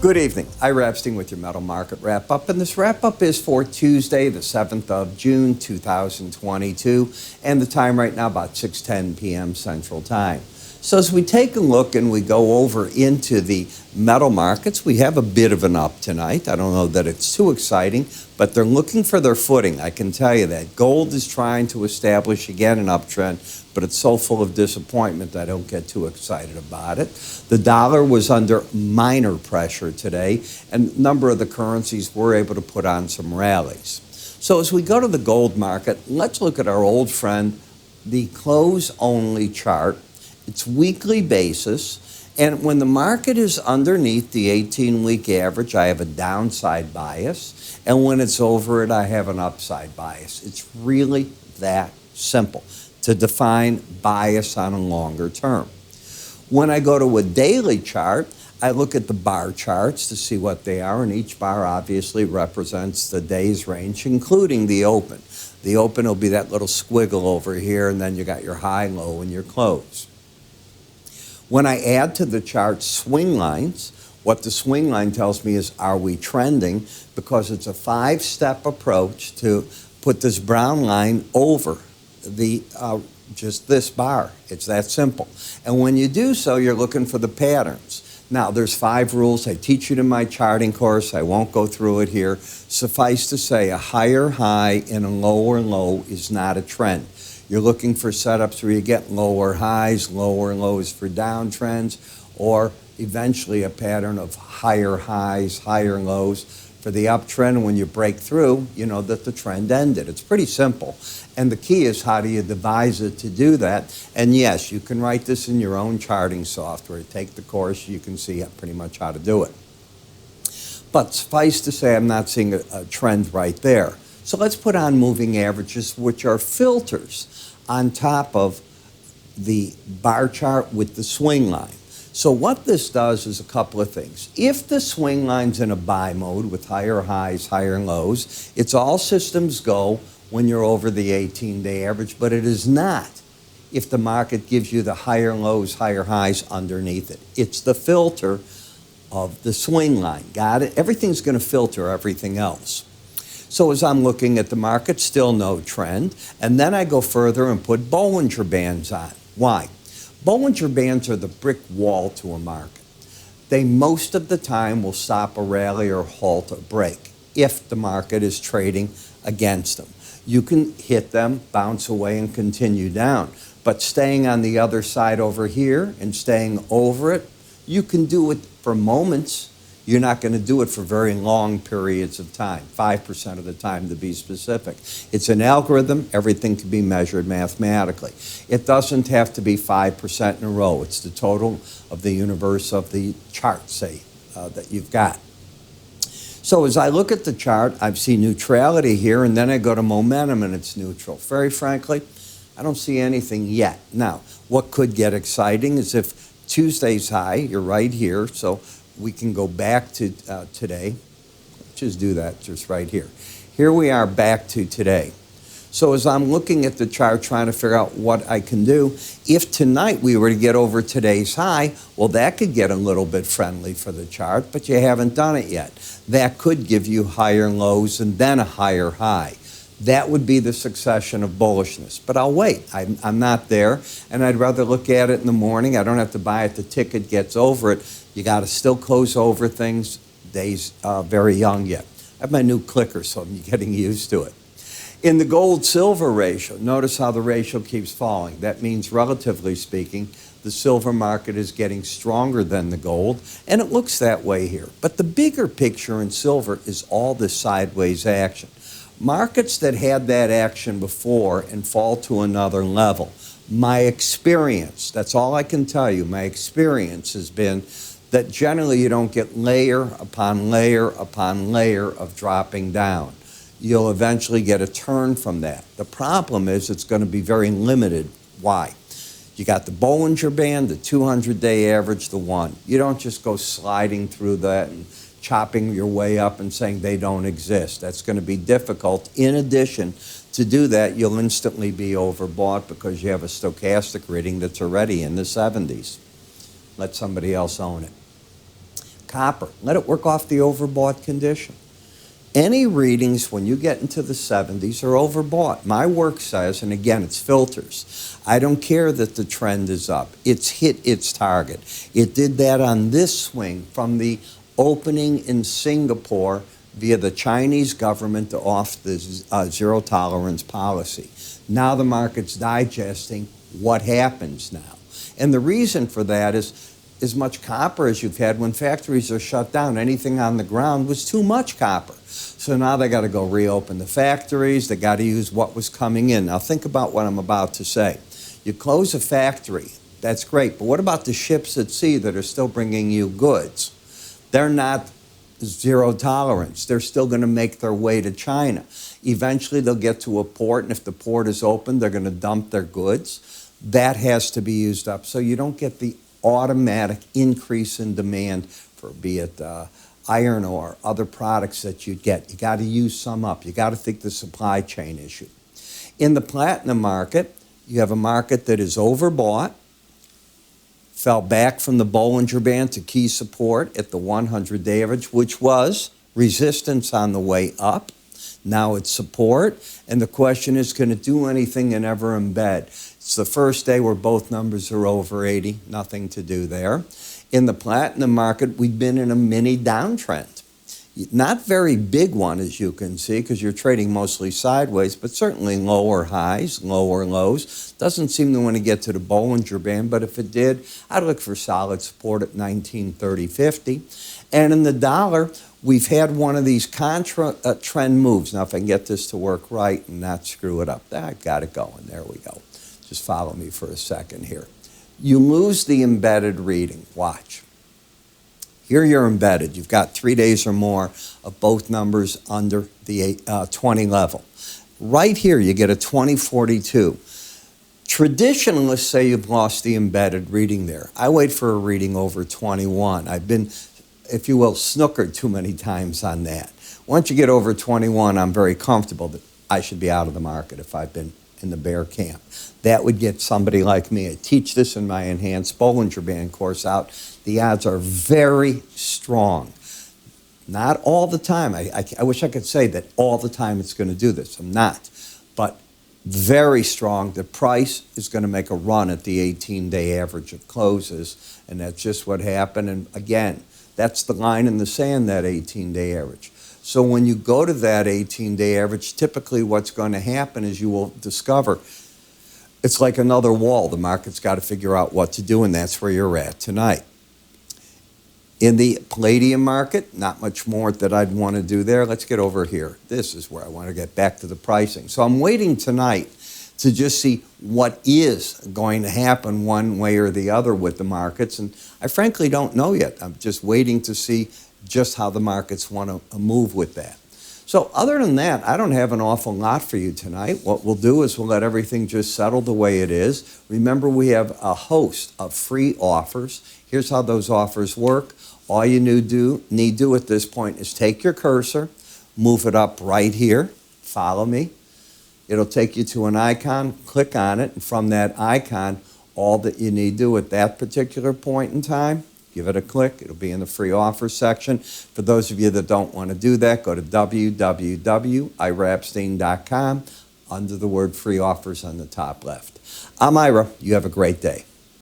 Good evening. Ira Epstein with your Metal Market Wrap-Up. And this wrap-up is for Tuesday, the 7th of June, 2022. And the time right now, about 6:10 p.m. Central Time. So as we take a look and we go over into the metal markets, we have a bit of an up tonight. I don't know that it's too exciting, but they're looking for their footing. I can tell you that. Gold is trying to establish again an uptrend, but it's so full of disappointment that I don't get too excited about it. The dollar was under minor pressure today, and a number of the currencies were able to put on some rallies. So as we go to the gold market, let's look at our old friend, the close-only chart. It's weekly basis, and when the market is underneath the 18-week average, I have a downside bias, and when it's over it, I have an upside bias. It's really that simple to define bias on a longer term. When I go to a daily chart, I look at the bar charts to see what they are, and each bar obviously represents the day's range, including the open. The open will be that little squiggle over here, and then you got your high, low, and your close. When I add to the chart swing lines, what the swing line tells me is, are we trending? Because it's a 5-step approach to put this brown line over the just this bar. It's that simple. And when you do so, you're looking for the patterns. Now, there's 5 rules. I teach it in my charting course. I won't go through it here. Suffice to say, a higher high and a lower low is not a trend. You're looking for setups where you get lower highs, lower lows for downtrends, or eventually a pattern of higher highs, higher lows for the uptrend. When you break through, you know that the trend ended. It's pretty simple. And the key is, how do you devise it to do that? And yes, you can write this in your own charting software. Take the course, you can see pretty much how to do it. But suffice to say, I'm not seeing a trend right there. So let's put on moving averages, which are filters on top of the bar chart with the swing line. So what this does is a couple of things. If the swing line's in a buy mode with higher highs, higher lows, it's all systems go when you're over the 18-day average, but it is not if the market gives you the higher lows, higher highs underneath it. It's the filter of the swing line. Got it? Everything's going to filter everything else. So as I'm looking at the market, still no trend. And then I go further and put Bollinger Bands on. Why? Bollinger Bands are the brick wall to a market. They most of the time will stop a rally or halt a break if the market is trading against them. You can hit them, bounce away, and continue down. But staying on the other side over here and staying over it, you can do it for moments. You're not going to do it for very long periods of time, 5% of the time to be specific. It's an algorithm. Everything can be measured mathematically. It doesn't have to be 5% in a row. It's the total of the universe of the chart, say, that you've got. So as I look at the chart, I see neutrality here, and then I go to momentum, and it's neutral. Very frankly, I don't see anything yet. Now, what could get exciting is if Tuesday's high, you're right here, so we can go back to today. Just do that just right here. Here we are back to today. So as I'm looking at the chart trying to figure out what I can do, if tonight we were to get over today's high, well, that could get a little bit friendly for the chart, but you haven't done it yet. That could give you higher lows and then a higher high. That would be the succession of bullishness. But I'll wait. I'm not there, and I'd rather look at it in the morning. I don't have to buy it. The ticket gets over it. You got to still close over things. Day's very young yet. I have my new clicker, so I'm getting used to it. In the gold-silver ratio, notice how the ratio keeps falling. That means, relatively speaking, the silver market is getting stronger than the gold, and it looks that way here. But the bigger picture in silver is all this sideways action. Markets that had that action before and fall to another level, my experience, that's all I can tell you, my experience has been that generally you don't get layer upon layer upon layer of dropping down. You'll eventually get a turn from that. The problem is it's going to be very limited. Why? You got the Bollinger Band, the 200-day average, the 1. You don't just go sliding through that and chopping your way up and saying they don't exist. That's going to be difficult. In addition, to do that, you'll instantly be overbought because you have a stochastic reading that's already in the 70s. Let somebody else own it. Copper, let it work off the overbought condition. Any readings when you get into the 70s are overbought. My work says, and again, it's filters, I don't care that the trend is up. It's hit its target. It did that on this swing from the opening in Singapore via the Chinese government to off the zero tolerance policy. Now the market's digesting what happens now. And the reason for that is as much copper as you've had when factories are shut down. Anything on the ground was too much copper. So now they got to go reopen the factories. They got to use what was coming in. Now think about what I'm about to say. You close a factory, that's great, but what about the ships at sea that are still bringing you goods? They're not zero tolerance. They're still going to make their way to China. Eventually they'll get to a port, and if the port is open, they're going to dump their goods. That has to be used up. So you don't get the automatic increase in demand for, be it iron ore, other products that you get. You got to use some up. You got to think the supply chain issue. In the platinum market, you have a market that is overbought, fell back from the Bollinger Band to key support at the 100-day average, which was resistance on the way up. Now it's support, and the question is, can it do anything and ever embed? It's the first day where both numbers are over 80, nothing to do there. In the platinum market, we've been in a mini downtrend. Not very big one, as you can see, because you're trading mostly sideways, but certainly lower highs, lower lows. Doesn't seem to want to get to the Bollinger Band, but if it did, I'd look for solid support at 1930.50. And in the dollar, we've had one of these contra-trend moves. Now, if I can get this to work right and not screw it up, I've got it going. There we go. Just follow me for a second here. You lose the embedded reading. Watch. Here you're embedded. You've got 3 days or more of both numbers under the 20 level. Right here, you get a 2042. Traditionalists say you've lost the embedded reading there. I wait for a reading over 21. I've been, if you will, snookered too many times on that. Once you get over 21, I'm very comfortable that I should be out of the market if I've been in the bear camp. That would get somebody like me. I teach this in my enhanced Bollinger Band course out. The odds are very strong. Not all the time. I wish I could say that all the time it's going to do this. I'm not. But very strong. The price is going to make a run at the 18-day average of closes, and that's just what happened. And again, that's the line in the sand, that 18-day average. So when you go to that 18-day average, typically what's going to happen is you will discover it's like another wall. The market's got to figure out what to do, and that's where you're at tonight. In the palladium market, not much more that I'd want to do there. Let's get over here. This is where I want to get back to the pricing. So I'm waiting tonight to just see what is going to happen one way or the other with the markets. And I frankly don't know yet. I'm just waiting to see just how the markets want to move with that. So other than that, I don't have an awful lot for you tonight. What we'll do is we'll let everything just settle the way it is. Remember, we have a host of free offers. Here's how those offers work. All you need to do at this point is take your cursor, move it up right here, follow me. It'll take you to an icon, click on it, and from that icon, all that you need to do at that particular point in time, give it a click. It'll be in the free offer section. For those of you that don't want to do that, go to www.iraepstein.com under the word free offers on the top left. I'm Ira. You have a great day.